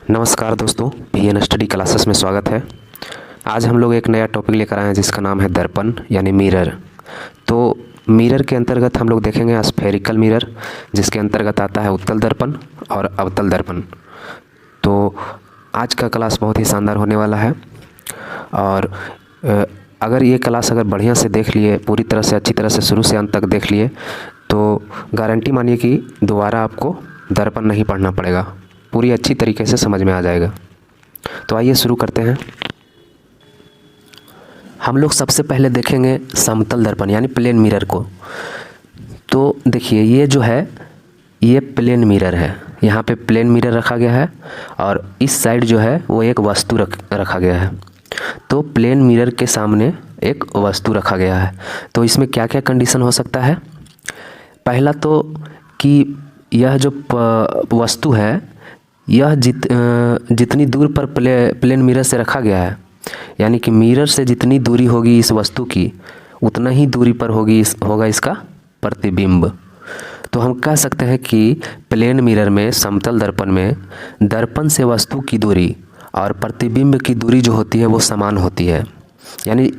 नमस्कार दोस्तों, PN study classes में स्वागत है। आज हम लोग एक नया टॉपिक लेकर आए हैं जिसका नाम है दर्पण यानी मिरर। तो मिरर के अंतर्गत हम लोग देखेंगे स्फेरिकल मिरर, जिसके अंतर्गत आता है उत्तल दर्पण और अवतल दर्पण। तो आज का क्लास बहुत ही शानदार होने वाला है और अगर ये क्लास बढ़िया से देख लिए, पूरी तरह से अच्छी तरह से शुरू से अंत तक देख लिए तो गारंटी मानिए कि दोबारा आपको दर्पण नहीं पढ़ना पड़ेगा, पूरी अच्छी तरीके से समझ में आ जाएगा। तो आइए शुरू करते हैं। हम लोग सबसे पहले देखेंगे समतल दर्पण यानी प्लेन मिरर को। तो देखिए ये जो है ये प्लेन मिरर है, यहाँ पे प्लेन मिरर रखा गया है और इस साइड जो है वो एक वस्तु रखा गया है। तो प्लेन मिरर के सामने एक वस्तु रखा गया है। तो इसमें क्या क्या कंडीशन हो सकता है? पहला तो कि यह जो वस्तु है यह जितनी दूर पर प्लेन मिरर से रखा गया है, यानी कि मिरर से जितनी दूरी होगी इस वस्तु की उतना ही दूरी पर होगा इसका प्रतिबिंब। तो हम कह सकते हैं कि प्लेन मिरर में, समतल दर्पण में, दर्पण से वस्तु की दूरी और प्रतिबिंब की दूरी जो होती है वो समान होती है। यानी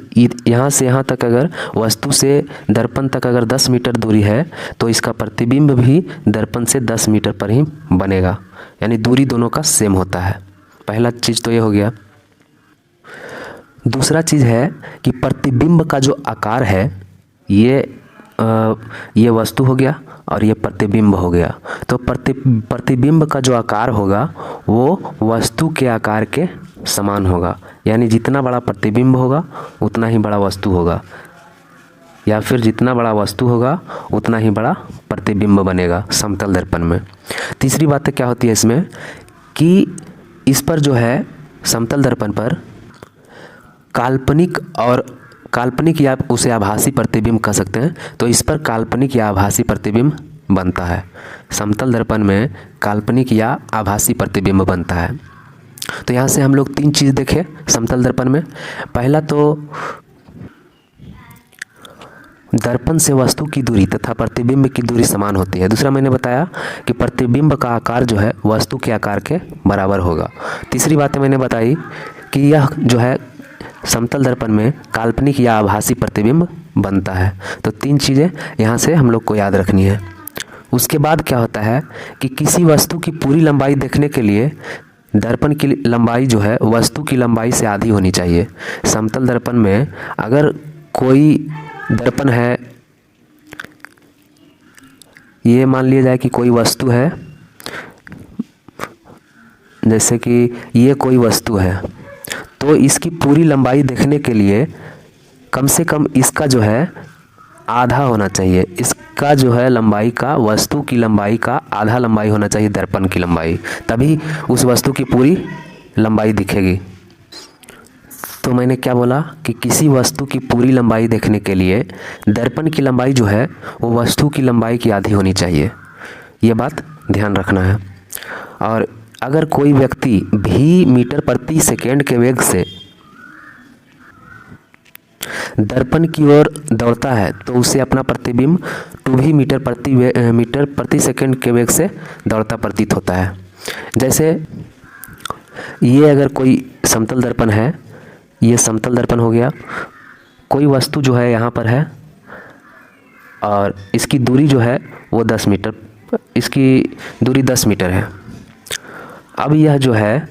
यहाँ से यहाँ तक अगर वस्तु से दर्पण तक अगर 10 मीटर दूरी है तो इसका प्रतिबिंब भी दर्पण से 10 मीटर पर ही बनेगा, यानी दूरी दोनों का सेम होता है। पहला चीज़ तो ये हो गया। दूसरा चीज़ है कि प्रतिबिंब का जो आकार है ये वस्तु हो गया और ये प्रतिबिंब हो गया। तो प्रतिबिंब का जो आकार होगा वो वस्तु के आकार के समान होगा, यानी जितना बड़ा प्रतिबिंब होगा उतना ही बड़ा वस्तु होगा, या फिर जितना बड़ा वस्तु होगा उतना ही बड़ा प्रतिबिंब बनेगा समतल दर्पण में। तीसरी बात क्या होती है इसमें कि इस पर जो है समतल दर्पण पर काल्पनिक या उसे आभासी प्रतिबिंब कह सकते हैं। तो इस पर काल्पनिक या आभासी प्रतिबिंब बनता है। समतल दर्पण में काल्पनिक या आभासी प्रतिबिंब बनता है। तो यहाँ से हम लोग 3 चीज़ देखे समतल दर्पण में। पहला तो दर्पण से वस्तु की दूरी तथा प्रतिबिंब की दूरी समान होती है। दूसरा मैंने बताया कि प्रतिबिंब का आकार जो है वस्तु के आकार के बराबर होगा। तीसरी बात मैंने बताई कि यह जो है समतल दर्पण में काल्पनिक या आभासी प्रतिबिंब बनता है। तो 3 चीज़ें यहाँ से हम लोग को याद रखनी है। उसके बाद क्या होता है कि किसी वस्तु की पूरी लंबाई देखने के लिए दर्पण की लंबाई जो है वस्तु की लंबाई से आधी होनी चाहिए। समतल दर्पण में अगर कोई दर्पण है, ये मान लिया जाए कि कोई वस्तु है, जैसे कि ये कोई वस्तु है, तो इसकी पूरी लंबाई देखने के लिए कम से कम इसका जो है आधा होना चाहिए। इसका जो है लंबाई का, वस्तु की लंबाई का आधा लंबाई होना चाहिए दर्पण की लंबाई, तभी उस वस्तु की पूरी लंबाई दिखेगी। तो मैंने क्या बोला कि किसी वस्तु की पूरी लंबाई देखने के लिए दर्पण की लंबाई जो है वो वस्तु की लंबाई की आधी होनी चाहिए। ये बात ध्यान रखना है। और अगर कोई व्यक्ति भी मीटर प्रति सेकेंड के वेग से दर्पण की ओर दौड़ता है तो उसे अपना प्रतिबिंब 2 मीटर प्रति सेकेंड के वेग से दौड़ता प्रतीत होता है। जैसे ये अगर कोई समतल दर्पण है, ये समतल दर्पण हो गया, कोई वस्तु जो है यहाँ पर है और इसकी दूरी जो है वो 10 मीटर, इसकी दूरी 10 मीटर है। अब यह जो है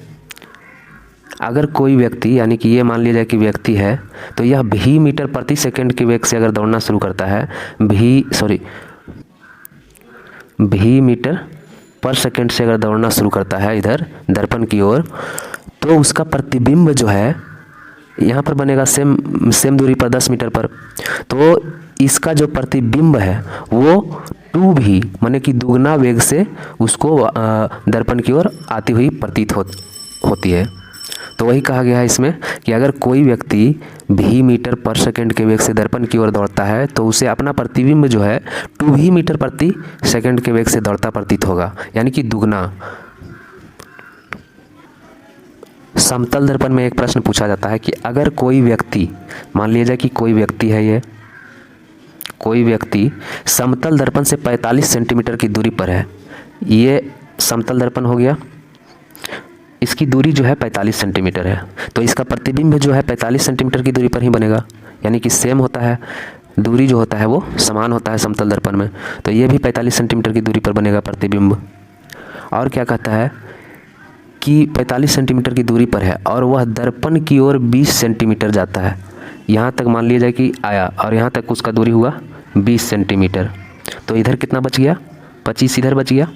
अगर कोई व्यक्ति, यानी कि ये मान लिया जाए कि व्यक्ति है, तो यह भी मीटर प्रति सेकंड के वेग से अगर दौड़ना शुरू करता है, भी मीटर पर सेकंड से अगर दौड़ना शुरू करता है इधर दर्पण की ओर, तो उसका प्रतिबिंब जो है यहाँ पर बनेगा सेम दूरी पर 10 मीटर पर। तो इसका जो प्रतिबिंब है वो 2 भी माने कि दुगना वेग से उसको दर्पण की ओर आती हुई प्रतीत होती है। तो वही कहा गया है इसमें कि अगर कोई व्यक्ति भी मीटर पर सेकंड के वेग से दर्पण की ओर दौड़ता है तो उसे अपना प्रतिबिंब जो है 2 भी मीटर प्रति सेकंड के वेग से दौड़ता प्रतीत होगा, यानी कि दुगना। समतल दर्पण में एक प्रश्न पूछा जाता है कि अगर कोई व्यक्ति, मान लिया जाए कि कोई व्यक्ति है, कोई व्यक्ति समतल दर्पण से 45 सेंटीमीटर की दूरी पर है, ये समतल दर्पण हो गया। इसकी दूरी जो है 45 सेंटीमीटर है, तो इसका प्रतिबिंब जो है 45 सेंटीमीटर की दूरी पर ही बनेगा, यानी कि सेम होता है, दूरी जो होता है वो समान होता है समतल दर्पण में, तो ये भी 45 सेंटीमीटर की दूरी पर बनेगा प्रतिबिंब। और क्या कहता है कि 45 सेंटीमीटर की दूरी पर है और वह दर्पण की ओर 20 सेंटीमीटर जाता है। यहाँ तक मान लिया जाए कि आया और यहाँ तक उसका दूरी हुआ 20 सेंटीमीटर, तो इधर कितना बच गया, 25 इधर बच गया।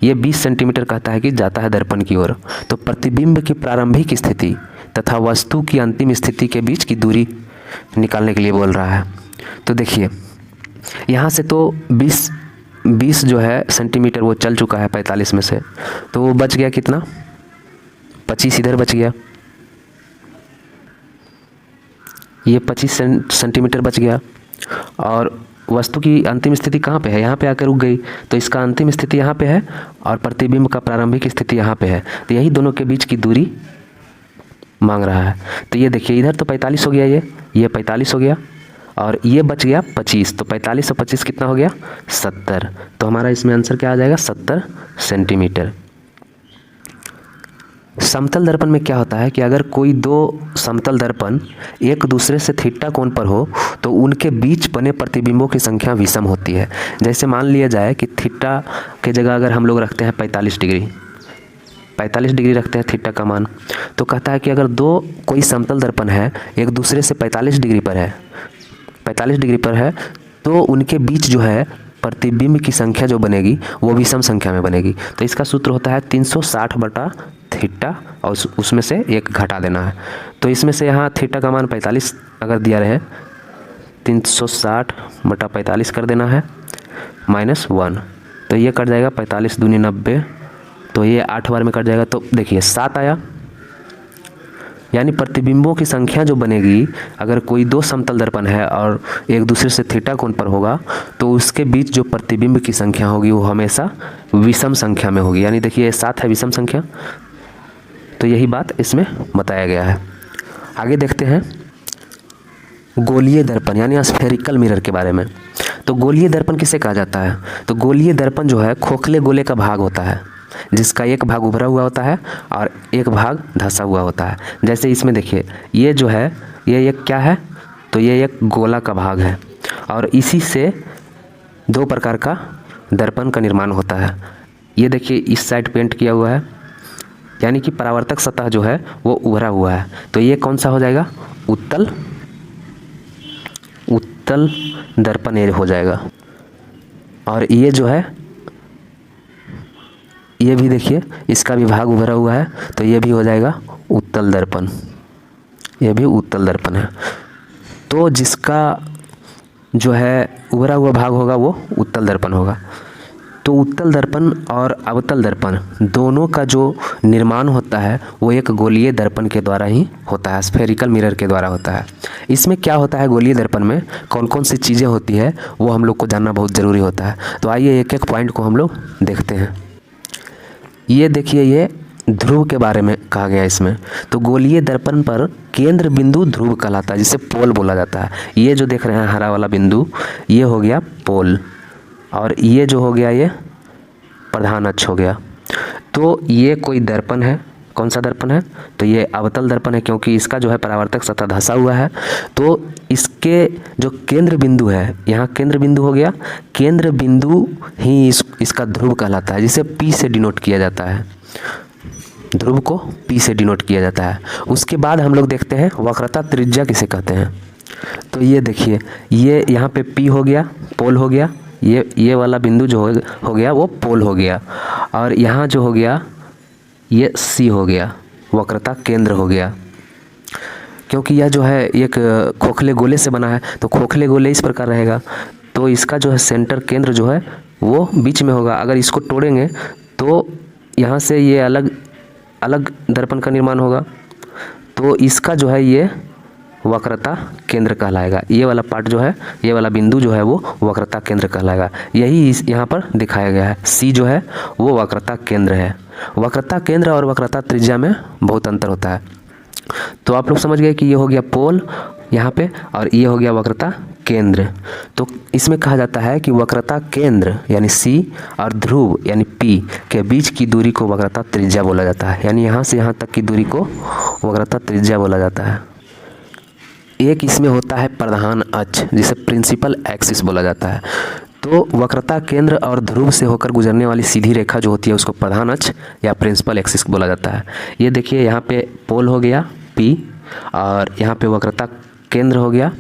ये 20 सेंटीमीटर कहता है कि जाता है दर्पण की ओर। तो प्रतिबिंब की प्रारंभिक स्थिति तथा वस्तु की अंतिम स्थिति के बीच की दूरी निकालने के लिए बोल रहा है। तो देखिए यहाँ से तो 20 जो है सेंटीमीटर वो चल चुका है 45 में से, तो वो बच गया कितना, 25 इधर बच गया, ये 25 सेंटीमीटर बच गया। और वस्तु की अंतिम स्थिति कहाँ पे है, यहाँ पे आकर रुक गई, तो इसका अंतिम स्थिति यहाँ पे है और प्रतिबिंब का प्रारंभिक स्थिति यहाँ पे है, तो यही दोनों के बीच की दूरी मांग रहा है। तो ये देखिए इधर तो 45 हो गया, ये 45 हो गया और ये बच गया 25, तो 45 और 25 कितना हो गया, 70। तो हमारा इसमें आंसर क्या आ जाएगा, 70 सेंटीमीटर। समतल दर्पण में क्या होता है कि अगर कोई दो समतल दर्पण एक दूसरे से थीटा कोण पर हो तो उनके बीच बने प्रतिबिंबों की संख्या विषम होती है। जैसे मान लिया जाए कि थीटा के जगह अगर हम लोग रखते हैं 45 डिग्री रखते हैं थीटा का मान, तो कहता है कि अगर कोई समतल दर्पण है एक दूसरे से 45 डिग्री पर है तो उनके बीच जो है प्रतिबिंब की संख्या जो बनेगी वो विषम संख्या में बनेगी। तो इसका सूत्र होता है 360 बटा थीटा और उसमें से एक घटा देना है। तो इसमें से यहाँ थीटा का मान 45 अगर दिया रहे, 360 बटा 45 कर देना है -1, तो ये कट जाएगा 45 दूनी 90, तो ये 8 बार में कट जाएगा, तो देखिए 7 आया। यानी प्रतिबिंबों की संख्या जो बनेगी, अगर कोई दो समतल दर्पण है और एक दूसरे से थीटा कोण पर होगा तो उसके बीच जो प्रतिबिंब की संख्या होगी वो हमेशा विषम संख्या में होगी। यानी देखिए 7 है विषम संख्या, तो यही बात इसमें बताया गया है। आगे देखते हैं गोलीय दर्पण यानी स्फेरिकल मिरर के बारे में। तो गोलीय दर्पण किसे कहा जाता है, तो गोलीय दर्पण जो है खोखले गोले का भाग होता है जिसका एक भाग उभरा हुआ होता है और एक भाग धंसा हुआ होता है। जैसे इसमें देखिए ये जो है ये एक क्या है, तो ये एक गोला का भाग है और इसी से दो प्रकार का दर्पण का निर्माण होता है। ये देखिए इस साइड पेंट किया हुआ है, यानी कि परावर्तक सतह जो है वो उभरा हुआ है, तो ये कौन सा हो जाएगा, उत्तल दर्पण ये हो जाएगा। और ये जो है ये भी देखिए इसका भी भाग उभरा हुआ है, तो ये भी हो जाएगा उत्तल दर्पण, ये भी उत्तल दर्पण है। तो जिसका जो है उभरा हुआ भाग होगा वो उत्तल दर्पण होगा। तो उत्तल दर्पण और अवतल दर्पण दोनों का जो निर्माण होता है वो एक गोलीय दर्पण के द्वारा ही होता है, स्फेरिकल मिरर के द्वारा होता है। इसमें क्या होता है, गोलीय दर्पण में कौन कौन सी चीज़ें होती है वो हम लोग को जानना बहुत ज़रूरी होता है। तो आइए एक एक पॉइंट को हम लोग देखते हैं। ये देखिए ये ध्रुव के बारे में कहा गया इसमें। तो गोलीय दर्पण पर केंद्र बिंदु ध्रुव कहलाता है, जिसे पोल बोला जाता है। ये जो देख रहे हैं हरा वाला बिंदु ये हो गया पोल और ये जो हो गया ये प्रधान अक्ष हो गया। तो ये कोई दर्पण है, कौन सा दर्पण है, तो ये अवतल दर्पण है क्योंकि इसका जो है परावर्तक सतह धंसा हुआ है। तो इसके जो केंद्र बिंदु है, यहाँ केंद्र बिंदु हो गया, केंद्र बिंदु ही इसका ध्रुव कहलाता है, जिसे P से डिनोट किया जाता है, ध्रुव को P से डिनोट किया जाता है। उसके बाद हम लोग देखते हैं वक्रता त्रिज्या किसे कहते हैं। तो ये देखिए ये यहाँ पे P हो गया, पोल हो गया, ये वाला बिंदु जो हो गया वो पोल हो गया, और यहाँ जो हो गया ये C हो गया, वक्रता केंद्र हो गया। क्योंकि यह जो है एक खोखले गोले से बना है, तो खोखले गोले इस प्रकार रहेगा, तो इसका जो है सेंटर केंद्र जो है वो बीच में होगा। अगर इसको तोड़ेंगे तो यहाँ से ये अलग अलग दर्पण का निर्माण होगा, तो इसका जो है ये वक्रता केंद्र कहलाएगा। ये वाला पार्ट जो है, ये वाला बिंदु जो है वो वक्रता केंद्र कहलाएगा। यही यहाँ पर दिखाया गया है, C जो है वो वक्रता केंद्र है। वक्रता केंद्र और वक्रता त्रिज्या में बहुत अंतर होता है। तो आप लोग समझ गए कि ये हो गया पोल यहाँ पे, और ये हो गया वक्रता केंद्र। तो इसमें कहा जाता है कि वक्रता केंद्र यानी C और ध्रुव यानी P के बीच की दूरी को वक्रता त्रिज्या बोला जाता है। यानी यहाँ से यहाँ तक की दूरी को वक्रता त्रिज्या बोला जाता है। एक इसमें होता है प्रधान अक्ष, जिसे प्रिंसिपल एक्सिस बोला जाता है। तो वक्रता केंद्र और ध्रुव से होकर गुजरने वाली सीधी रेखा जो होती है उसको प्रधान अक्ष या प्रिंसिपल एक्सिस बोला जाता है। ये देखिए, यहाँ पे पोल हो गया P और यहाँ पे वक्रता केंद्र हो गया।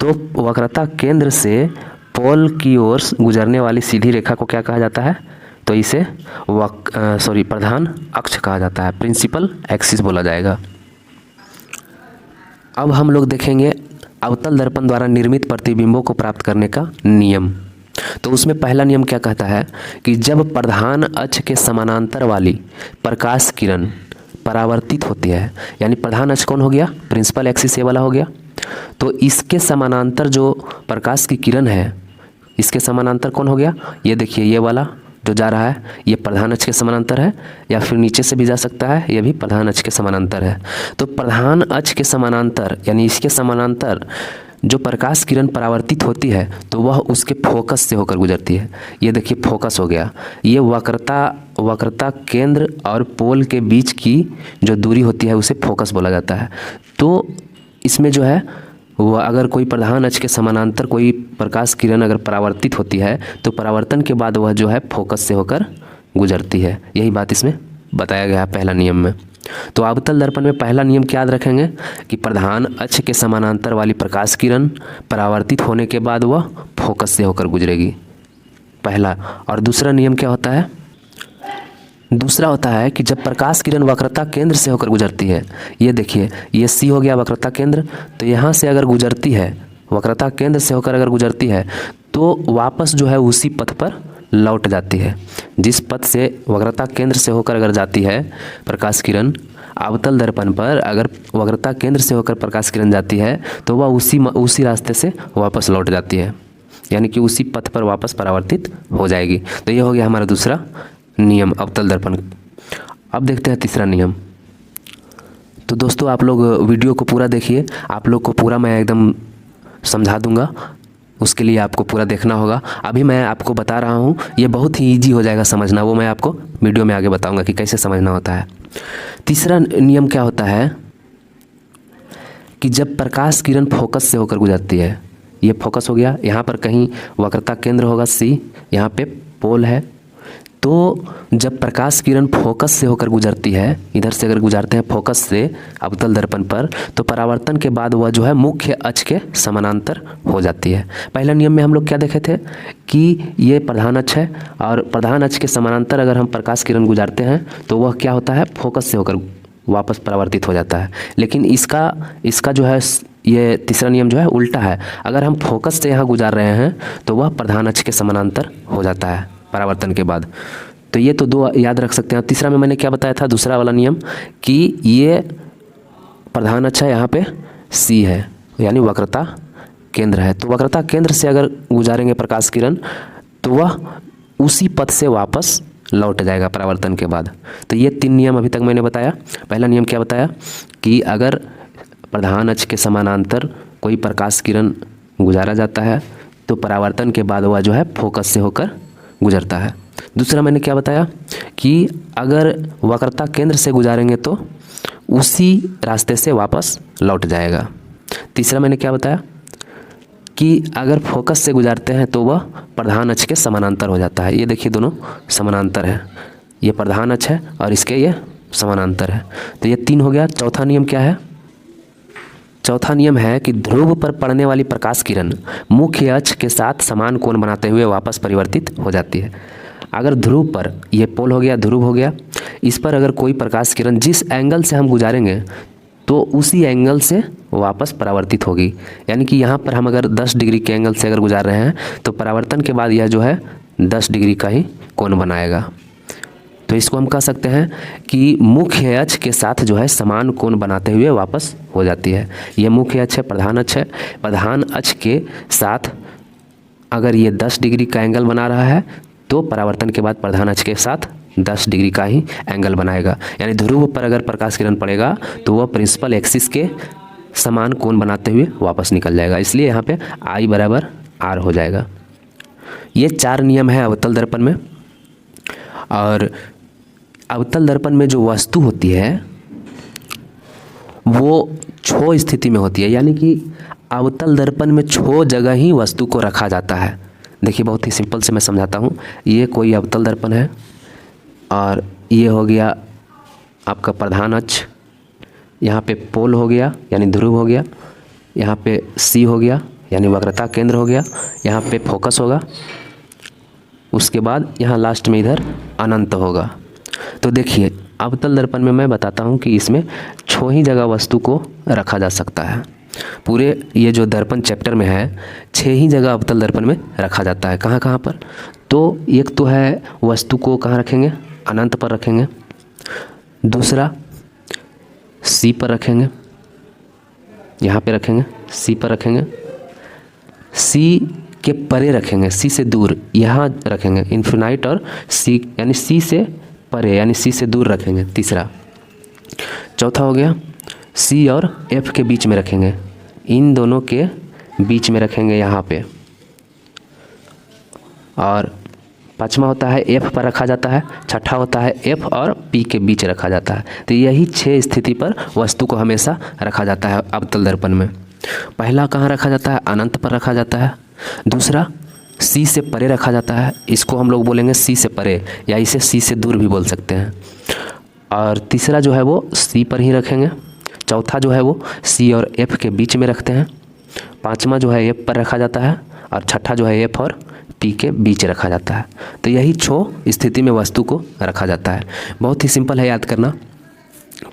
तो वक्रता केंद्र से पोल की ओर गुजरने वाली सीधी रेखा को क्या कहा जाता है? तो इसे प्रधान अक्ष कहा जाता है, प्रिंसिपल एक्सिस बोला जाएगा। अब हम लोग देखेंगे अवतल दर्पण द्वारा निर्मित प्रतिबिंबों को प्राप्त करने का नियम। तो उसमें पहला नियम क्या कहता है कि जब प्रधान अक्ष के समानांतर वाली प्रकाश किरण परावर्तित होती है, यानी प्रधान अक्ष कौन हो गया? प्रिंसिपल एक्सिस ये वाला हो गया। तो इसके समानांतर जो प्रकाश की किरण है, इसके समानांतर कौन हो गया? ये देखिए, ये वाला जो जा रहा है ये प्रधान अक्ष के समानांतर है, या फिर नीचे से भी जा सकता है, ये भी प्रधान अक्ष के समानांतर है। तो प्रधान अक्ष के समानांतर यानी इसके समानांतर जो प्रकाश किरण परावर्तित होती है तो वह उसके फोकस से होकर गुजरती है। ये देखिए, फोकस हो गया। ये वक्रता केंद्र और पोल के बीच की जो दूरी होती है उसे फोकस बोला जाता है। तो इसमें जो है वह अगर कोई प्रधान अक्ष के समानांतर कोई प्रकाश किरण अगर परावर्तित होती है तो परावर्तन के बाद वह जो है फोकस से होकर गुजरती है। यही बात इसमें बताया गया है पहला नियम में। तो अवतल दर्पण में पहला नियम क्या याद रखेंगे कि प्रधान अक्ष के समानांतर वाली प्रकाश किरण परावर्तित होने के बाद वह फोकस से होकर गुजरेगी, पहला। और दूसरा नियम क्या होता है? दूसरा होता है कि जब प्रकाश किरण वक्रता केंद्र से होकर गुजरती है, ये देखिए, ये C हो गया वक्रता केंद्र। तो यहाँ से अगर गुजरती है, वक्रता केंद्र से होकर अगर गुजरती है तो वापस जो है उसी पथ पर लौट जाती है। जिस पथ से वक्रता केंद्र से होकर अगर जाती है प्रकाश किरण, अवतल दर्पण पर अगर वक्रता केंद्र से होकर प्रकाश किरण जाती है तो वह उसी रास्ते से वापस लौट जाती है, यानी कि उसी पथ पर वापस परावर्तित हो जाएगी। तो ये हो गया हमारा दूसरा नियम अवतल दर्पण। अब देखते हैं तीसरा नियम। तो दोस्तों, आप लोग वीडियो को पूरा देखिए, आप लोग को पूरा मैं एकदम समझा दूंगा, उसके लिए आपको पूरा देखना होगा। अभी मैं आपको बता रहा हूँ, ये बहुत ही इजी हो जाएगा समझना, वो मैं आपको वीडियो में आगे बताऊंगा कि कैसे समझना होता है। तीसरा नियम क्या होता है कि जब प्रकाश किरण फोकस से होकर गुजरती है, ये फोकस हो गया, यहाँ पर कहीं वक्रता केंद्र होगा C, यहाँ पे पोल है। तो जब प्रकाश किरण फोकस से होकर गुजरती है, इधर से अगर गुजरते हैं फोकस से अवतल दर्पण पर, तो परावर्तन के बाद वह जो है मुख्य अक्ष के समानांतर हो जाती है। पहला नियम में हम लोग क्या देखे थे कि ये प्रधान अक्ष है और प्रधान अक्ष के समानांतर अगर हम प्रकाश किरण गुजारते हैं तो वह क्या होता है? फोकस से होकर वापस परावर्तित हो जाता है। लेकिन इसका जो है ये तीसरा नियम जो है उल्टा है। अगर हम फोकस से यहाँ गुजार रहे हैं तो वह प्रधान अक्ष के समानांतर हो जाता है परावर्तन के बाद। तो ये तो दो याद रख सकते हैं। तीसरा में मैंने क्या बताया था, दूसरा वाला नियम, कि ये प्रधान अक्ष है, यहाँ पे C है, यानी वक्रता केंद्र है। तो वक्रता केंद्र से अगर गुजारेंगे प्रकाश किरण तो वह उसी पथ से वापस लौट जाएगा परावर्तन के बाद। तो ये तीन नियम अभी तक मैंने बताया। पहला नियम क्या बताया कि अगर प्रधान अक्ष के समानांतर कोई प्रकाश किरण गुजारा जाता है तो परावर्तन के बाद वह जो है फोकस से होकर गुजरता है। दूसरा मैंने क्या बताया कि अगर वक्रता केंद्र से गुजारेंगे तो उसी रास्ते से वापस लौट जाएगा। तीसरा मैंने क्या बताया कि अगर फोकस से गुजारते हैं तो वह प्रधान अक्ष के समानांतर हो जाता है। ये देखिए, दोनों समानांतर है, ये प्रधान अक्ष है और इसके ये समानांतर है। तो ये तीन हो गया। चौथा नियम क्या है? चौथा नियम है कि ध्रुव पर पड़ने वाली प्रकाश किरण मुख्य अक्ष के साथ समान कोण बनाते हुए वापस परिवर्तित हो जाती है। अगर ध्रुव पर, ये पोल हो गया, ध्रुव हो गया, इस पर अगर कोई प्रकाश किरण जिस एंगल से हम गुजारेंगे तो उसी एंगल से वापस परावर्तित होगी। यानी कि यहाँ पर हम अगर 10 डिग्री के एंगल से अगर गुजार रहे हैं तो परावर्तन के बाद यह जो है 10 डिग्री का ही कोण बनाएगा। तो इसको हम कह सकते हैं कि मुख्य अक्ष के साथ जो है समान कोण बनाते हुए वापस हो जाती है। ये मुख्य अक्ष है, प्रधान अक्ष है। प्रधान अक्ष के साथ अगर ये 10 डिग्री का एंगल बना रहा है तो परावर्तन के बाद प्रधान अक्ष के साथ 10 डिग्री का ही एंगल बनाएगा। यानी ध्रुव पर अगर प्रकाश किरण पड़ेगा तो वह प्रिंसिपल एक्सिस के समान कोण बनाते हुए वापस निकल जाएगा, इसलिए यहाँ पे I बराबर R हो जाएगा। ये 4 नियम है अवतल दर्पण में। और अवतल दर्पण में जो वस्तु होती है वो छो स्थिति में होती है, यानी कि अवतल दर्पण में छो जगह ही वस्तु को रखा जाता है। देखिए बहुत ही सिंपल से मैं समझाता हूँ। ये कोई अवतल दर्पण है और ये हो गया आपका प्रधान अक्ष, यहाँ पे पोल हो गया यानी ध्रुव हो गया, यहाँ पे सी हो गया यानी वक्रता केंद्र हो गया, यहाँ पे फोकस होगा, उसके बाद यहाँ लास्ट में इधर अनंत होगा। तो देखिए अवतल दर्पण में मैं बताता हूँ कि इसमें 6 ही जगह वस्तु को रखा जा सकता है। पूरे ये जो दर्पण चैप्टर में है 6 ही जगह अवतल दर्पण में रखा जाता है। कहाँ कहाँ पर? तो एक तो है वस्तु को कहाँ रखेंगे? अनंत पर रखेंगे। दूसरा सी पर रखेंगे, यहाँ पे रखेंगे, सी पर रखेंगे। सी के परे रखेंगे, सी से दूर यहाँ रखेंगे इन्फिनाइट, और सी यानी सी से परे यानी सी से दूर रखेंगे तीसरा। चौथा हो गया सी और एफ के बीच में रखेंगे, इन दोनों के बीच में रखेंगे यहाँ पे। और पांचवा होता है एफ पर रखा जाता है, छठा होता है एफ और पी के बीच रखा जाता है। तो यही 6 स्थिति पर वस्तु को हमेशा रखा जाता है अवतल दर्पण में। पहला कहाँ रखा जाता है? अनंत पर रखा जाता है। दूसरा सी से परे रखा जाता है, इसको हम लोग बोलेंगे सी से परे, या इसे सी से दूर भी बोल सकते हैं। और तीसरा जो है वो सी पर ही रखेंगे। चौथा जो है वो सी और एफ के बीच में रखते हैं। पांचवा जो है एफ पर रखा जाता है, और छठा जो है एफ और पी के बीच रखा जाता है। तो यही 6 स्थिति में वस्तु को रखा जाता है। बहुत ही सिंपल है याद करना।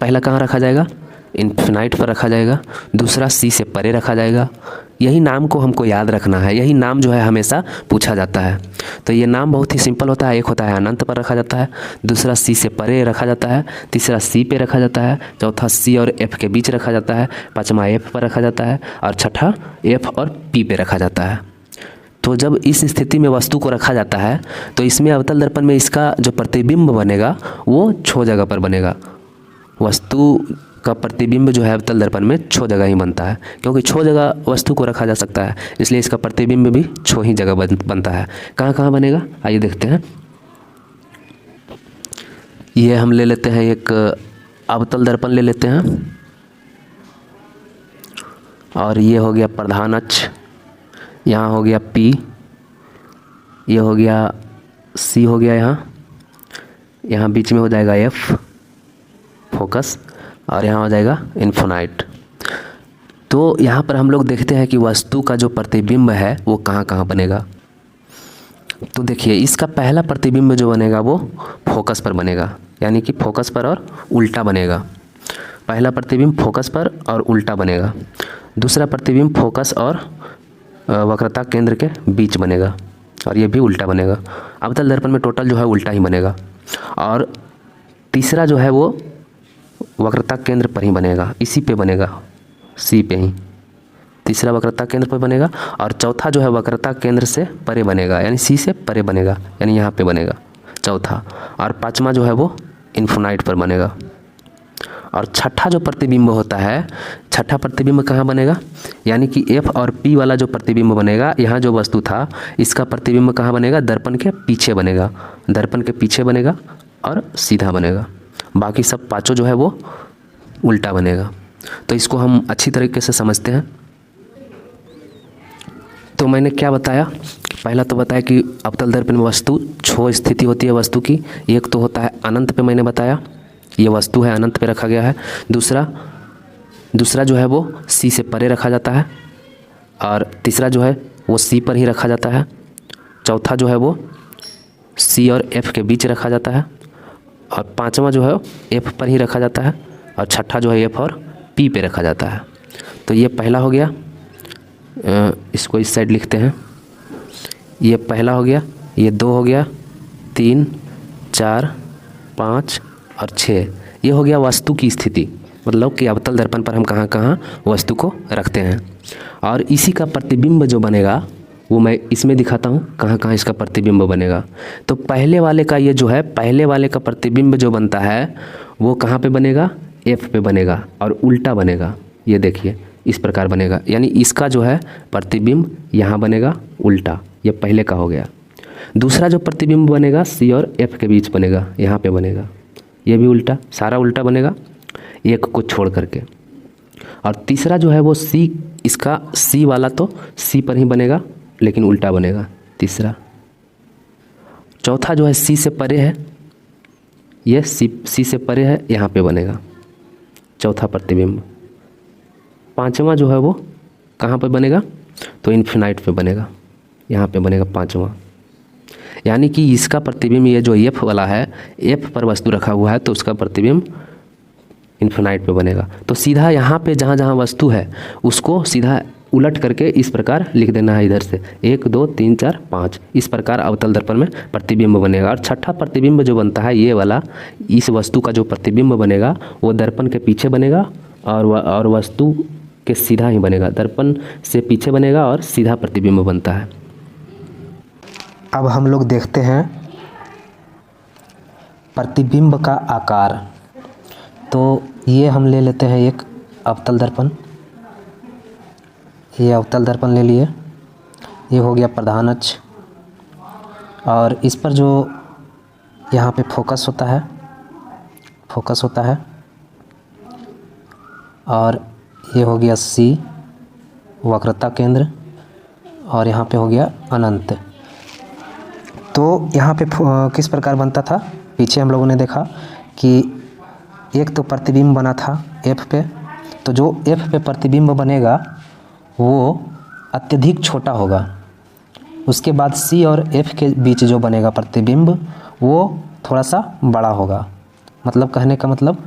पहला कहाँ रखा जाएगा? इन्फिनाइट पर रखा जाएगा। दूसरा सी से परे रखा जाएगा। यही नाम को हमको याद रखना है, यही नाम जो है हमेशा पूछा जाता है। तो ये नाम बहुत ही सिंपल होता है। एक होता है अनंत पर रखा जाता है, दूसरा सी से परे रखा जाता है, तीसरा सी पे रखा जाता है, चौथा सी और एफ के बीच रखा जाता है, पाँचवा एफ पर रखा जाता है, और छठा एफ और पी पे रखा जाता है। तो जब इस स्थिति में वस्तु को रखा जाता है तो इसमें अवतल दर्पण में इसका जो प्रतिबिंब बनेगा वो 6 जगह पर बनेगा। वस्तु का प्रतिबिंब जो है अवतल दर्पण में 6 जगह ही बनता है, क्योंकि 6 जगह वस्तु को रखा जा सकता है, इसलिए इसका प्रतिबिंब भी 6 ही जगह बनता है। कहाँ कहाँ बनेगा आइए देखते हैं। ये हम ले लेते हैं एक अवतल दर्पण ले लेते हैं, और ये हो गया प्रधान अक्ष, यहाँ हो गया P, ये हो गया C, हो गया यहाँ बीच में हो जाएगा F फोकस, और यहाँ हो जाएगा इन्फिनाइट। तो यहाँ पर हम लोग देखते हैं कि वस्तु का जो प्रतिबिंब है वो कहाँ कहाँ बनेगा। तो देखिए इसका पहला प्रतिबिंब जो बनेगा वो फोकस पर बनेगा, यानी कि फोकस पर और उल्टा बनेगा। पहला प्रतिबिंब फोकस पर और उल्टा बनेगा। दूसरा प्रतिबिंब फोकस और वक्रता केंद्र के बीच बनेगा, और ये भी उल्टा बनेगा। अवतल दर्पण में टोटल जो है उल्टा ही बनेगा। और तीसरा जो है वो वक्रता केंद्र पर ही बनेगा, इसी पे बनेगा, सी पे ही तीसरा वक्रता केंद्र पर बनेगा। और चौथा जो है वक्रता केंद्र से परे बनेगा, यानी सी से परे बनेगा, यानी यहाँ पे बनेगा चौथा। और पांचवा जो है वो इन्फिनाइट पर बनेगा। और छठा जो प्रतिबिंब होता है, छठा प्रतिबिंब कहाँ बनेगा? यानी कि एफ और पी वाला जो प्रतिबिंब बनेगा, यहाँ जो वस्तु था इसका प्रतिबिंब कहाँ बनेगा? दर्पण के पीछे बनेगा, दर्पण के पीछे बनेगा और सीधा बनेगा। बाकी सब पांचों जो है वो उल्टा बनेगा। तो इसको हम अच्छी तरीके से समझते हैं। तो मैंने क्या बताया? पहला तो बताया कि अवतल दर्पण में वस्तु 6 स्थिति होती है वस्तु की। एक तो होता है अनंत पे, मैंने बताया ये वस्तु है अनंत पे रखा गया है। दूसरा जो है वो सी से परे रखा जाता है, और तीसरा जो है वो सी पर ही रखा जाता है। चौथा जो है वो सी और एफ के बीच रखा जाता है, और पांचवा जो है एफ पर ही रखा जाता है, और छठा जो है एफ और पी पे रखा जाता है। तो ये पहला हो गया, इसको इस साइड लिखते हैं। ये पहला हो गया, ये 2 हो गया, 3, 4, 5 और 6। ये हो गया वस्तु की स्थिति, मतलब कि अवतल दर्पण पर हम कहाँ कहाँ वस्तु को रखते हैं। और इसी का प्रतिबिंब जो बनेगा वो मैं इसमें दिखाता हूँ कहाँ कहाँ इसका प्रतिबिंब बनेगा। तो पहले वाले का ये जो है, पहले वाले का प्रतिबिंब जो बनता है वो कहाँ पे बनेगा? एफ पे बनेगा, और उल्टा बनेगा। ये देखिए इस प्रकार बनेगा, यानी इसका जो है प्रतिबिंब यहाँ बनेगा उल्टा, ये पहले का हो गया। दूसरा जो प्रतिबिंब बनेगा सी और एफ के बीच बनेगा, यहाँ पे बनेगा, ये भी उल्टा, सारा उल्टा बनेगा एक को छोड़ करके। और तीसरा जो है वो सी, इसका सी वाला तो सी पर ही बनेगा लेकिन उल्टा बनेगा तीसरा। चौथा जो है सी से परे है, ये सी से परे है, यहाँ पे बनेगा चौथा प्रतिबिंब। पांचवा जो है वो कहाँ पे बनेगा, तो इन्फिनाइट पे बनेगा, यहाँ पे बनेगा पांचवा। यानी कि इसका प्रतिबिंब ये जो एफ वाला है, एफ पर वस्तु रखा हुआ है तो उसका प्रतिबिंब इन्फिनाइट पे बनेगा। तो सीधा यहाँ पे जहाँ जहाँ वस्तु है उसको सीधा उलट करके इस प्रकार लिख देना है, इधर से 1 2 3 4 5, इस प्रकार अवतल दर्पण में प्रतिबिंब बनेगा। और छठा प्रतिबिंब जो बनता है ये वाला, इस वस्तु का जो प्रतिबिंब बनेगा वो दर्पण के पीछे बनेगा और वस्तु के सीधा ही बनेगा, दर्पण से पीछे बनेगा और सीधा प्रतिबिंब बनता है। अब हम लोग देखते हैं प्रतिबिंब का आकार। तो ये हम ले लेते हैं एक अवतल दर्पण, ये अवतल दर्पण ले लिए, ये हो गया प्रधान अक्ष, और इस पर जो यहाँ पे फोकस होता है, और ये हो गया सी वक्रता केंद्र, और यहाँ पे हो गया अनंत। तो यहाँ पे किस प्रकार बनता था, पीछे हम लोगों ने देखा कि एक तो प्रतिबिंब बना था एफ पे, तो जो एफ पे प्रतिबिंब बनेगा वो अत्यधिक छोटा होगा। उसके बाद सी और एफ के बीच जो बनेगा प्रतिबिंब वो थोड़ा सा बड़ा होगा। मतलब कहने का मतलब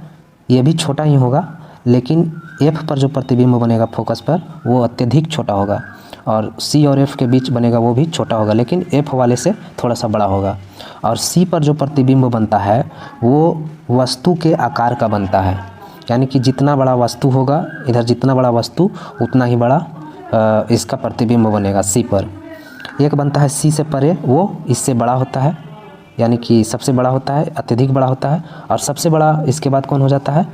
ये भी छोटा ही होगा, लेकिन एफ पर जो प्रतिबिंब बनेगा फोकस पर वो अत्यधिक छोटा होगा, और सी और एफ के बीच बनेगा वो भी छोटा होगा, लेकिन एफ वाले से थोड़ा सा बड़ा होगा। और सी पर जो प्रतिबिंब बनता है वो वस्तु के आकार का बनता है, यानी कि जितना बड़ा वस्तु होगा, इधर जितना बड़ा वस्तु उतना ही बड़ा इसका प्रतिबिंब बनेगा सी पर। एक बनता है सी से परे, वो इससे बड़ा होता है, यानी कि सबसे बड़ा होता है, अत्यधिक बड़ा होता है। और सबसे बड़ा इसके बाद कौन हो जाता है,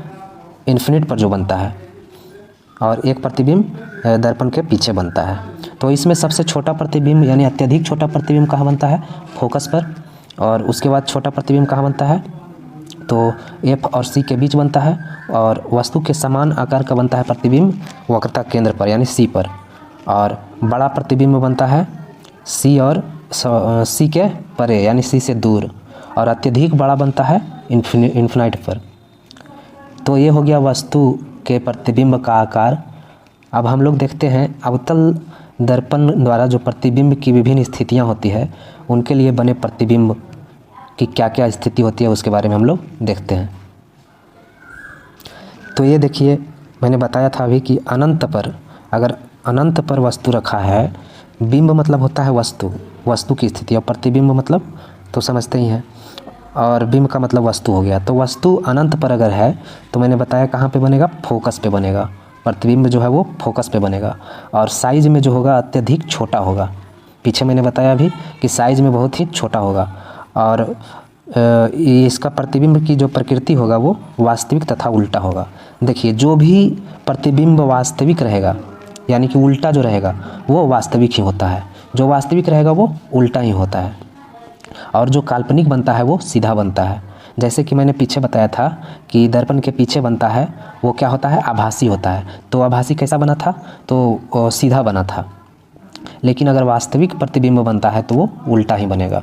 इन्फिनिट पर जो बनता है, और एक प्रतिबिंब दर्पण के पीछे बनता है। तो इसमें सबसे छोटा प्रतिबिंब यानी अत्यधिक छोटा प्रतिबिंब कहाँ बनता है, फोकस पर, और उसके बाद छोटा प्रतिबिंब कहाँ बनता है, तो एफ और सी के बीच बनता है, और वस्तु के समान आकार का बनता है प्रतिबिंब वक्रता केंद्र पर यानी सी पर। और बड़ा प्रतिबिंब बनता है सी और सी के परे यानी सी से दूर, और अत्यधिक बड़ा बनता है इन्फिनाइट पर। तो ये हो गया वस्तु के प्रतिबिंब का आकार। अब हम लोग देखते हैं अवतल दर्पण द्वारा जो प्रतिबिंब की विभिन्न स्थितियां होती है, उनके लिए बने प्रतिबिंब की क्या क्या स्थिति होती है उसके बारे में हम लोग देखते हैं। तो ये देखिए, मैंने बताया था अभी कि अनंत पर, अगर अनंत पर वस्तु रखा है, बिंब मतलब होता है वस्तु की स्थिति, और प्रतिबिंब मतलब तो समझते ही हैं, और बिंब का मतलब वस्तु हो गया। तो वस्तु अनंत पर अगर है तो मैंने बताया कहाँ पे बनेगा, फोकस पे बनेगा, प्रतिबिंब जो है वो फोकस पे बनेगा, और साइज में जो होगा अत्यधिक छोटा होगा। पीछे मैंने बताया अभी कि साइज में बहुत ही छोटा होगा, और इसका प्रतिबिंब की जो प्रकृति होगा वो वास्तविक तथा उल्टा होगा। देखिए, जो भी प्रतिबिंब वास्तविक रहेगा यानी कि उल्टा जो रहेगा वो वास्तविक ही होता है, जो वास्तविक रहेगा वो उल्टा ही होता है, और जो काल्पनिक बनता है वो सीधा बनता है। जैसे कि मैंने पीछे बताया था कि दर्पण के पीछे बनता है वो क्या होता है, आभासी होता है। तो आभासी कैसा बना था, तो सीधा बना था, लेकिन अगर वास्तविक प्रतिबिंब बनता है तो वो उल्टा ही बनेगा।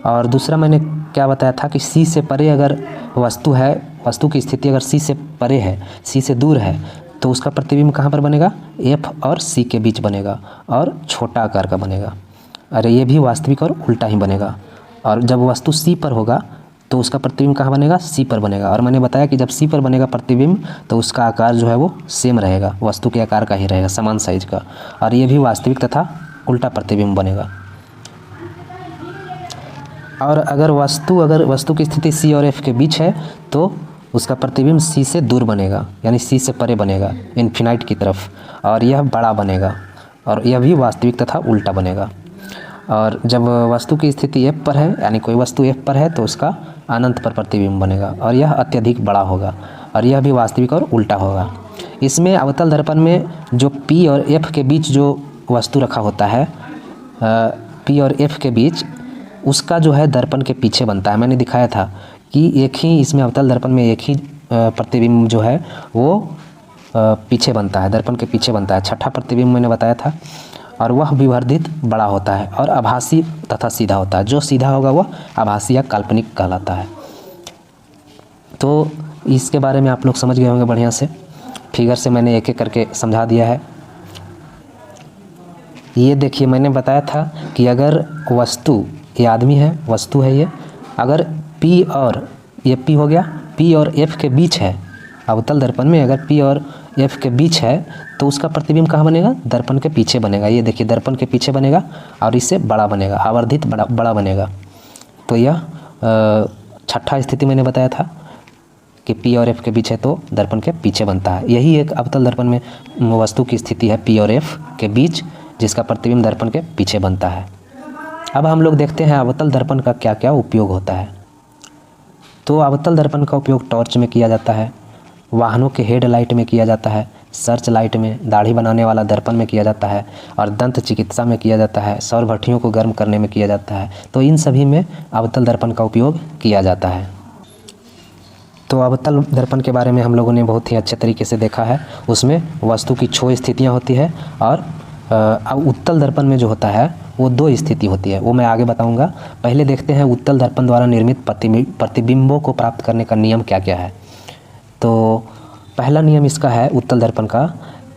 और दूसरा मैंने क्या बताया था कि सी से परे अगर वस्तु है, वस्तु की स्थिति अगर सी से परे है, सी से दूर है, तो उसका प्रतिबिंब कहाँ पर बनेगा, एफ और सी के बीच बनेगा, और छोटा आकार का बनेगा। अरे ये भी वास्तविक और उल्टा ही बनेगा। और जब वस्तु सी पर होगा तो उसका प्रतिबिंब कहाँ बनेगा, सी पर बनेगा। और मैंने बताया कि जब सी पर बनेगा प्रतिबिंब तो उसका आकार जो है वो सेम रहेगा, वस्तु के आकार का ही रहेगा, समान साइज का, और ये भी वास्तविक तथा उल्टा प्रतिबिंब बनेगा। और अगर वस्तु की स्थिति सी और एफ के बीच है तो उसका प्रतिबिंब सी से दूर बनेगा, यानी सी से परे बनेगा, इन्फिनाइट की तरफ, और यह बड़ा बनेगा, और यह भी वास्तविक तथा उल्टा बनेगा। और जब वस्तु की स्थिति एफ पर है, यानी कोई वस्तु एफ पर है, तो उसका अनंत पर प्रतिबिंब बनेगा, और यह अत्यधिक बड़ा होगा, और यह भी वास्तविक और उल्टा होगा। इसमें अवतल दर्पण में जो P और F के बीच जो वस्तु रखा होता है, P और F के बीच, उसका जो है दर्पण के पीछे बनता है। मैंने दिखाया था कि एक ही इसमें अवतल दर्पण में एक ही प्रतिबिंब जो है वो पीछे बनता है, दर्पण के पीछे बनता है। छठा प्रतिबिंब मैंने बताया था, और वह विवर्धित बड़ा होता है और आभासी तथा सीधा होता है। जो सीधा होगा वह आभासी या काल्पनिक कहलाता है। तो इसके बारे में आप लोग समझ गए होंगे बढ़िया से। फिगर से मैंने एक एक करके समझा दिया है। ये देखिए, मैंने बताया था कि अगर वस्तु, ये आदमी है, वस्तु है ये, अगर P और ये P हो गया, P और F के बीच है, अवतल दर्पण में अगर P और F के बीच है तो उसका प्रतिबिंब कहाँ बनेगा? दर्पण के पीछे बनेगा। ये देखिए, दर्पण के पीछे बनेगा और इससे बड़ा बनेगा, आवर्धित बड़ा बनेगा। तो यह छठा स्थिति मैंने बताया था कि P और F के बीच है तो दर्पण के पीछे बनता है। यही एक अवतल दर्पण में वस्तु की स्थिति है P और F के बीच, जिसका प्रतिबिंब दर्पण के पीछे बनता है। अब हम लोग देखते हैं अवतल दर्पण का क्या क्या उपयोग होता है। तो अवतल दर्पण का उपयोग टॉर्च में किया जाता है, वाहनों के हेडलाइट में किया जाता है, सर्च लाइट में, दाढ़ी बनाने वाला दर्पण में किया जाता है, और दंत चिकित्सा में किया जाता है, सौर भट्टियों को गर्म करने में किया जाता है। तो इन सभी में अवतल दर्पण का उपयोग किया जाता है। तो अवतल दर्पण के बारे में हम लोगों ने बहुत ही अच्छे तरीके से देखा है। उसमें वस्तु की 6 स्थितियाँ होती है, और उत्तल दर्पण में जो होता है वो 2 स्थिति होती है, वो मैं आगे बताऊंगा। पहले देखते हैं उत्तल दर्पण द्वारा निर्मित प्रतिबिंबों को प्राप्त करने का नियम क्या क्या है। तो पहला नियम इसका है उत्तल दर्पण का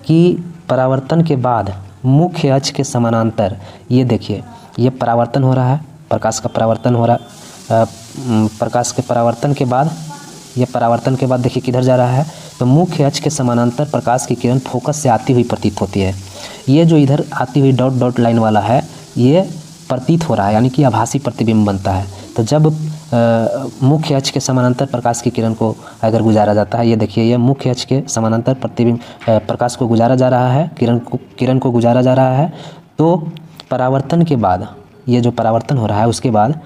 कि परावर्तन के बाद मुख्य अक्ष के समानांतर, ये देखिए, ये परावर्तन हो रहा है, प्रकाश का परावर्तन हो रहा है, प्रकाश के परावर्तन के बाद, ये परावर्तन के बाद देखिए किधर जा रहा है, तो मुख्य अक्ष के समानांतर प्रकाश की किरण फोकस से आती हुई प्रतीत होती है। ये जो इधर आती हुई डॉट डॉट लाइन वाला है, ये प्रतीत हो रहा है, यानी कि आभासी प्रतिबिंब बनता है। तो जब मुख्य अक्ष के समानांतर प्रकाश की किरण को अगर गुजारा जाता है, ये देखिए, ये मुख्य अक्ष के समानांतर प्रतिबिंब प्रकाश को गुजारा जा रहा है, किरण को गुजारा जा रहा है, तो परावर्तन के बाद, ये जो परावर्तन हो रहा है उसके बाद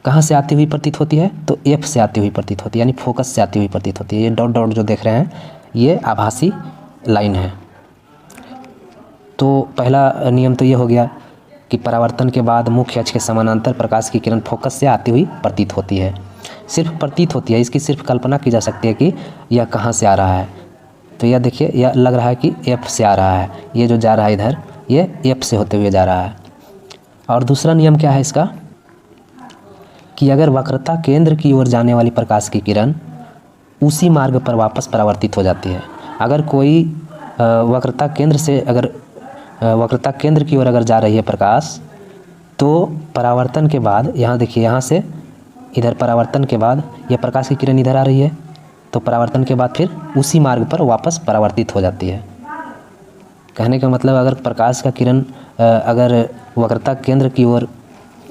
कहाँ से आती हुई प्रतीत होती है? तो F से आती हुई प्रतीत होती है, यानी फोकस से आती हुई प्रतीत होती है। ये डॉट डॉट जो देख रहे हैं ये आभासी लाइन है। तो पहला नियम तो ये हो गया कि परावर्तन के बाद मुख्य अक्ष के समानांतर प्रकाश की किरण फोकस से आती हुई प्रतीत होती है। सिर्फ प्रतीत होती है, इसकी सिर्फ कल्पना की जा सकती है कि यह कहाँ से आ रहा है। तो यह देखिए, यह लग रहा है कि F से आ रहा है, ये जो जा रहा है इधर, ये F से होते हुए जा रहा है। और दूसरा नियम क्या है इसका कि अगर वक्रता केंद्र की ओर जाने वाली प्रकाश की किरण उसी मार्ग पर वापस परावर्तित हो जाती है। अगर कोई वक्रता केंद्र की ओर अगर जा रही है प्रकाश, तो परावर्तन के बाद, यहाँ देखिए, यहाँ से इधर परावर्तन के बाद यह प्रकाश की किरण इधर आ रही है, तो परावर्तन के बाद फिर उसी मार्ग पर वापस परावर्तित हो जाती है। कहने का मतलब, अगर प्रकाश का किरण अगर वक्रता केंद्र की ओर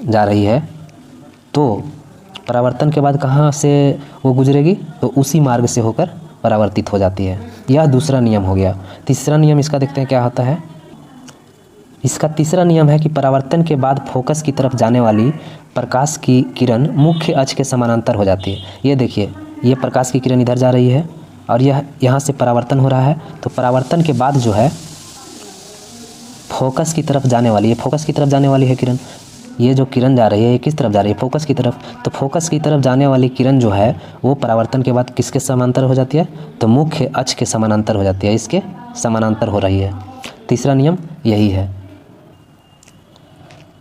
जा रही है तो परावर्तन के बाद कहाँ से वो गुजरेगी? तो उसी मार्ग से होकर परावर्तित हो जाती है। यह दूसरा नियम हो गया। तीसरा नियम इसका देखते हैं क्या होता है। इसका तीसरा नियम है कि परावर्तन के बाद फोकस की तरफ जाने वाली प्रकाश की किरण मुख्य अक्ष के समानांतर हो जाती है। ये देखिए, ये प्रकाश की किरण इधर जा रही है और यह यहाँ से परावर्तन हो रहा है, तो परावर्तन के बाद जो है फोकस की तरफ जाने वाली है, फोकस की तरफ जाने वाली है किरण। ये जो किरण जा रही है ये किस तरफ जा रही है? फोकस की तरफ। तो फोकस की तरफ जाने वाली किरण जो है वो परावर्तन के बाद किसके समानांतर हो जाती है? तो मुख्य अक्ष के समानांतर हो जाती है, इसके समानांतर हो रही है। तीसरा नियम यही है।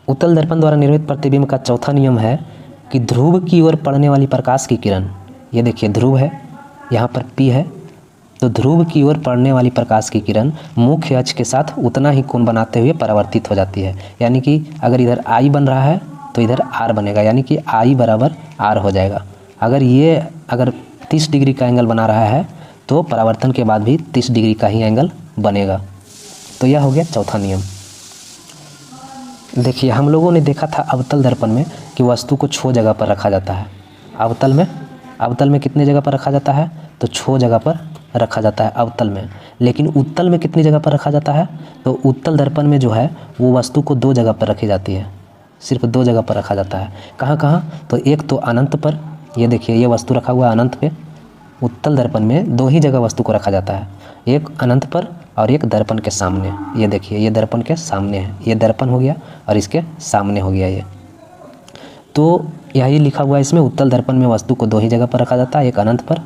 उत्तल दर्पण द्वारा निर्मित प्रतिबिंब का चौथा नियम है कि ध्रुव की ओर पड़ने वाली प्रकाश की किरण, ये देखिए ध्रुव है, यहाँ पर P है, तो ध्रुव की ओर पड़ने वाली प्रकाश की किरण मुख्य अक्ष के साथ उतना ही कोण बनाते हुए परावर्तित हो जाती है। यानी कि अगर इधर I बन रहा है तो इधर R बनेगा, यानी कि I बराबर R हो जाएगा। अगर 30 डिग्री का एंगल बना रहा है तो परावर्तन के बाद भी 30 डिग्री का ही एंगल बनेगा। तो यह हो गया चौथा नियम। देखिए, हम लोगों ने देखा था अवतल दर्पण में कि वस्तु को 6 जगह पर रखा जाता है। अवतल में कितने जगह पर रखा जाता है? तो 6 जगह पर रखा जाता है अवतल में। लेकिन उत्तल में कितनी जगह पर रखा जाता है? तो उत्तल दर्पण में जो है वो वस्तु को 2 जगह पर रखी जाती है, सिर्फ 2 जगह पर रखा जाता है। कहाँ कहाँ? तो एक तो अनंत पर, ये देखिए ये वस्तु रखा हुआ है अनंत पे। उत्तल दर्पण में 2 ही जगह वस्तु को रखा जाता है, एक अनंत पर और एक दर्पण के सामने। ये देखिए, ये दर्पण के सामने है, ये दर्पण हो गया और इसके सामने हो गया ये। तो यही लिखा हुआ है इसमें, उत्तल दर्पण में वस्तु को 2 ही जगह पर रखा जाता है, एक अनंत पर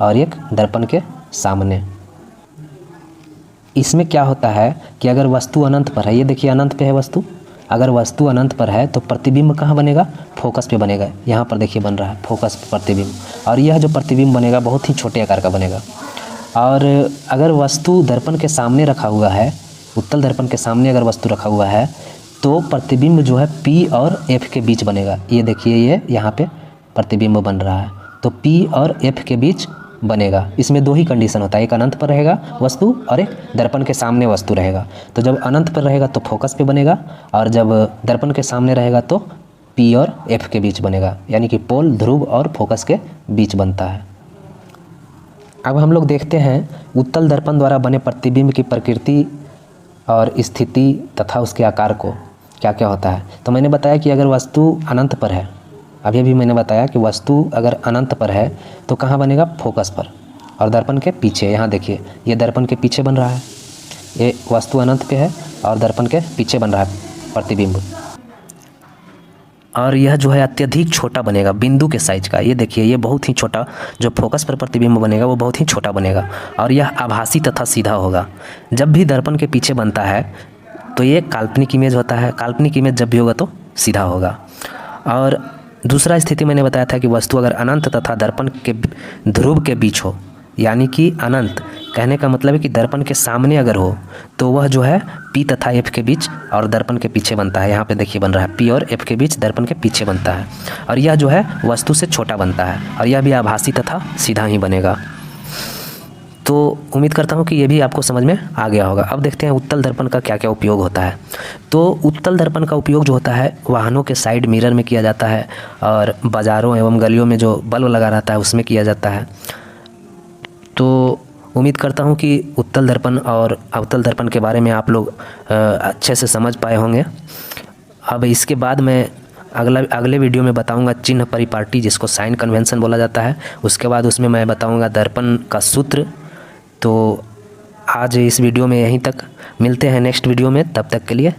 और एक दर्पण के सामने। इसमें क्या होता है कि अगर वस्तु अनंत पर है, ये देखिए अनंत पे है वस्तु, अगर वस्तु अनंत पर है तो प्रतिबिंब कहाँ बनेगा? फोकस पे बनेगा। यहाँ पर देखिए बन रहा है फोकस पे प्रतिबिंब, और यह जो प्रतिबिंब बनेगा बहुत ही छोटे आकार का बनेगा। और अगर वस्तु दर्पण के सामने रखा हुआ है, उत्तल दर्पण के सामने अगर वस्तु रखा हुआ है तो प्रतिबिंब जो है P और F के बीच बनेगा। ये देखिए, ये यहाँ पे प्रतिबिंब बन रहा है, तो P और F के बीच बनेगा। इसमें 2 ही कंडीशन होता है, एक अनंत पर रहेगा वस्तु और एक दर्पण के सामने वस्तु रहेगा। तो जब अनंत पर रहेगा तो फोकस पे बनेगा, और जब दर्पण के सामने रहेगा तो P और F के बीच बनेगा, यानी कि पोल, ध्रुव और फोकस के बीच बनता है। अब हम लोग देखते हैं उत्तल दर्पण द्वारा बने प्रतिबिंब की प्रकृति और स्थिति तथा उसके आकार को क्या क्या होता है। तो मैंने बताया कि अगर वस्तु अनंत पर है, अभी भी मैंने बताया कि वस्तु अगर अनंत पर है तो कहाँ बनेगा? फोकस पर और दर्पण के पीछे। यहाँ देखिए, ये दर्पण के पीछे बन रहा है, ये वस्तु अनंत पे है और दर्पण के पीछे बन रहा है प्रतिबिंब। और यह जो है अत्यधिक छोटा बनेगा, बिंदु के साइज का। ये देखिए, ये बहुत ही छोटा, जो फोकस पर प्रतिबिंब बनेगा वो बहुत ही छोटा बनेगा, और यह आभासी तथा सीधा होगा। जब भी दर्पण के पीछे बनता है तो ये काल्पनिक इमेज होता है, काल्पनिक इमेज जब भी होगा तो सीधा होगा। और दूसरा स्थिति मैंने बताया था कि वस्तु अगर अनंत तथा दर्पण के ध्रुव के बीच हो, यानी कि अनंत कहने का मतलब है कि दर्पण के सामने अगर हो तो वह जो है P तथा F के बीच और दर्पण के पीछे बनता है। यहाँ पे देखिए बन रहा है P और F के बीच दर्पण के पीछे बनता है, और यह जो है वस्तु से छोटा बनता है, और यह भी आभासी तथा सीधा ही बनेगा। तो उम्मीद करता हूँ कि ये भी आपको समझ में आ गया होगा। अब देखते हैं उत्तल दर्पण का क्या क्या उपयोग होता है। तो उत्तल दर्पण का उपयोग जो होता है वाहनों के साइड मिरर में किया जाता है, और बाज़ारों एवं गलियों में जो बल्ब लगा रहता है उसमें किया जाता है। तो उम्मीद करता हूँ कि उत्तल दर्पण और अवतल दर्पण के बारे में आप लोग अच्छे से समझ पाए होंगे। अब इसके बाद मैं अगले वीडियो में बताऊंगा चिन्ह परिपाटी, जिसको साइन कन्वेंशन बोला जाता है। उसके बाद उसमें मैं बताऊंगा दर्पण का सूत्र। तो आज इस वीडियो में यहीं तक, मिलते हैं नेक्स्ट वीडियो में, तब तक के लिए